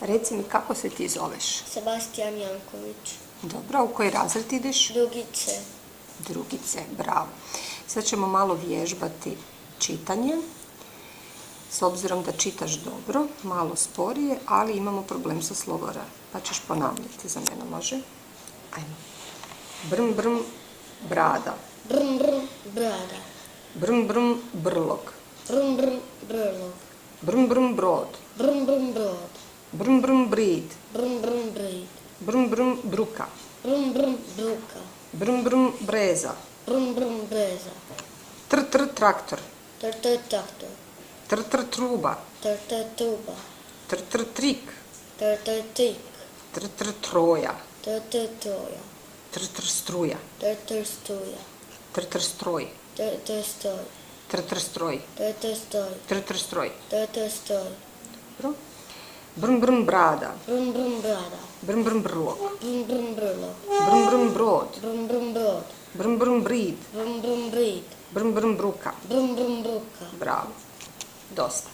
Reci mi kako se ti zoveš? Sebastian Janković. Dobro, u koji razred ideš? Drugice. Drugice, bravo. Sad ćemo malo vježbati čitanje. S obzirom da čitaš dobro, malo sporije, ali imamo problem sa slovo R. Pa ćeš ponavljati za mene, može? Ajmo. Brm, brm, brada. Brm, brm, brada. Brm, brm, brlog. Brm, brm, brlog. Brm, brm, brod. Brm, brm, brod. Brm, brm, brid. Brm, brm, brid. Brm, brm, bruka. Brm, brm, bruka. Brm, brm, breza. Brm, brm, breza. Tr, tr, traktor. Tr, tr, traktor. Tr, tr, truba. Tr, tr, truba. Tr, tr, trik. Tr, tr, trik. Tr, tr, troja. Tr, tr, troja. Tr, tr, struja. Tr, tr, struja. Tr, tr, stroj. Tr, tr, stroj. Tr, tr, stroj. Tr, tr, stroj. Tr, tr, stroj. Tr, tr, stroj. Dobro. Brm, brm, brada. Brm, brm, brada. Brm, brm, brlog. Brm, brm, brlog. Brm, brm, brod. Brm, brm, brod. Brm, brm, brid. Brm, brm, brid. Brm, brm, bruka. Brm, brm, bruka. Bravo. Dosta.